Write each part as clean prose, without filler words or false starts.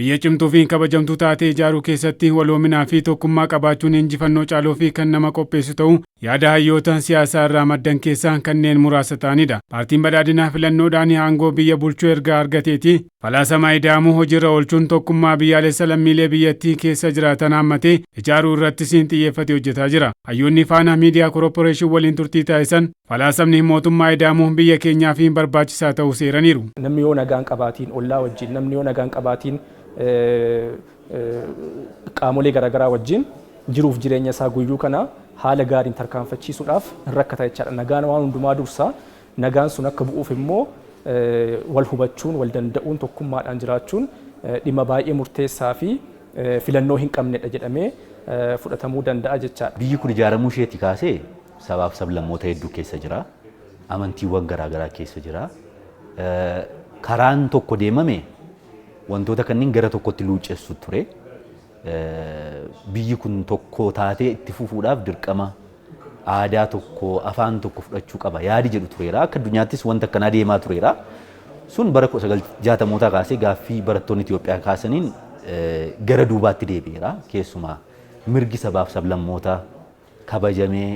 Biyya cimtuu fi kabajamtuu taatee ijaaruu keessatti waloominaa fi tokkummaa qabaachuun injifannoo caaloo fi kan nama qopheessu ta'uu yaada hayyoota siyaasaa irraa maddan keessaa kanneen muraasa ta'anidha. Paartiin badhaadhinaa filannoodhaan aangoo biyya bulchuu erga argateeti falaasama ida'amuu hojiirra oolchuun tokkummaa biyyaalessa lammiilee biyyattii keessa jiraatan hammatee ijaaruu irratti xiyyeeffatee hojjetaa jira. Hayyoonni faana miidiyaa koorporeeshinii waliin turtii taasisan falaasamni mootummaa ida'amuu biyya keenyaaf barbaachisaa ta'uu seeraniiru. Namni yoo nagaan qabaatiin ollaa wajjin, namni yoo nagaan qabaatiin qaamolee garaagaraa wajjin jiruuf jireenya isaa guyyuu kana haala gaariin tarkaanfachiisuudhaaf rakkata jechaadha. Nagaan waan hundumaa dursa. Nagaan sun akka bu'uuf immoo wal hubachuun, wal danda'uun, tokkummaadhaan jiraachuun dhimma baay'ee murteessaa fi filannoo hin qabnedha jedhamee fudhatamuu danda'a jechaadha. Biyyi kun ijaaramuu isheetii kaasee sabaaf sablammoota hedduu keessa jira. Amantiiwwan garaagaraa keessa jira. Karaan tokko deemame wantoota kanneen gara tokkotti luucessu ture. Biyyi kun tokko taatee itti fufuudhaaf dirqama aadaa tokko, afaan tokko fudhachuu qaba yaadi jedhu tureera. Akka addunyaattis wanta akkanaa deemaa tureera. Sun bara 1960mootaa kaasee gaaffii barattoonni Itoophiyaa kaasaniin gara duubaatti deebi'eera. Keessumaa mirgi sabaaf sablammootaa kabajamee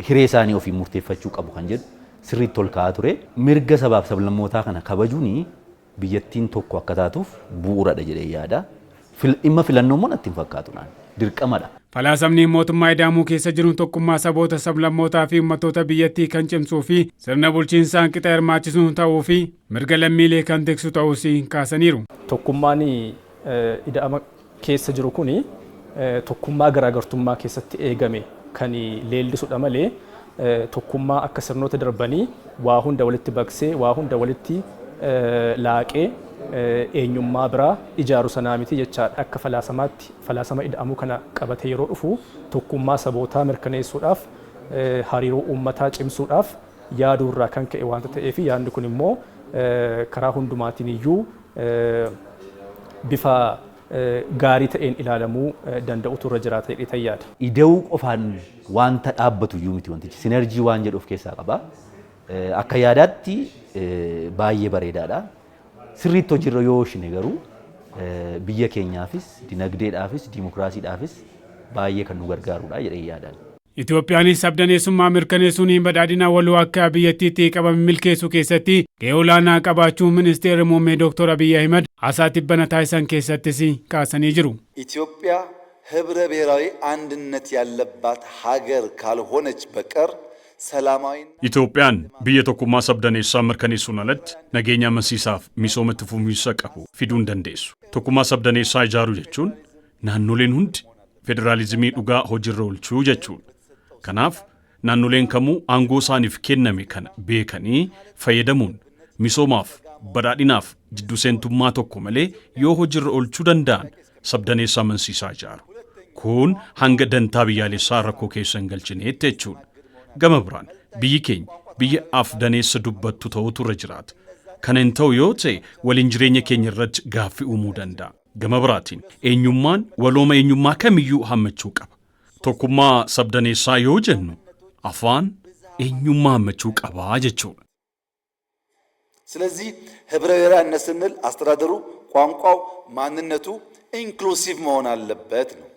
hiree isaanii ofii murteeffachuu qabu kan jedhu sirriitti ol ka'aa ture. Mirga sabaaf sablammootaa kana kabajuun biyyattiin tokko akka taatuuf bu'uuradha jedhee yaada. Dhimma filannoo immoo natti hin fakkaatu dirqamadha. Falaasamni mootummaa ida'amuu keessa jiru tokkummaa saboota sablammootaa fi uummattoota biyyattii kan cimsuu fi sirna bulchiinsaa qixa hirmaachisuu ta'uu fi mirga lammiilee kan tiksu ta'uus kaasaniiru. Tokkummaan ida'ama keessa jiru kun tokkummaa garaagartummaa keessatti eegame kan leellisudha malee tokkummaa akka sirnoota darbanii waa hunda walitti baqsee waa hunda walitti laaqee eenyummaa biraa ijaaru sanaa miti jechaadha. Akka falaasamaatti falaasama ida'amuu kana qabatee yeroo dhufu tokkummaa sabootaa mirkaneessuudhaaf hariiroo uummataa cimsuudhaaf yaaduu irraa kan ka'e waanta ta'eef yaadni kun immoo karaa hundumaatiin iyyuu bifa gaarii ta'een ilaalamuu danda'utu irra jiraata jedhee yaada. Ida'uu qofaan wanta dhaabbatu iyyuu miti wantichi sinerjii waan jedhu of keessaa qaba. Akka yaadaatti baay'ee bareedaadha. Sirriitti hojiirra yoo oolchine garuu biyya keenyaafis, dinagdeedhaafis, dimokiraasiidhaafis baay'ee kan nu gargaarudha jedhee yaadaan. Itoophiyaanis sabdaneessummaa mirkaneessuun badhaadhina waloo akka biyyattiitti qabame milkeessuu keessatti gahee olaanaa qabaachuun ministeerri muummee Dr. Abiy Ahmed haasaa tibbana taasisan keessattis kaasanii jiru. ኢትዮጵያ ህብረ ብሔራዊ አንድነት ያለባት ሀገር ካልሆነች በቀር Itoophiyaan biyya tokkummaa sabdaneessaa mirkaneessuun alatti nageenya amansiisaaf misooma itti fufiinsa qabu fiduu hin dandeessu. Tokkummaa sabdaneessaa ijaaruu jechuun naannoleen hundi federaalizimii dhugaa hojiirra oolchuu jechuudha. Kanaaf naannoleen kamuu aangoo isaaniif kenname kana beekanii fayyadamuun misoomaaf badhaadhinaaf jidduu seentummaa tokko malee yoo hojiirra oolchuu danda'an sabdaneessaa amansiisaa ijaaru. Kun hanga dantaa biyyaalessaa rakkoo keessa hin galchineetti jechuudha. Gama biraan biyyi keenya biyya afdaneessa dubbattu ta'utu irra jiraata. Kana hin ta'u yoo ta'e waliin jireenya keenya irratti gaaffii uumuu danda'a. Gama biraatiin eenyummaan walooma eenyummaa kamiyyuu hammachuu qaba. Tokkummaa sabdaneessaa yoo jennu afaan eenyummaa hammachuu qabaa jechuudha. ስለዚህ ህብረ ብሔራዊነት ስንል አስተዳደሩ ቋንቋው ማንነቱ ኢንክሉሲቭ መሆን አለበት ነው።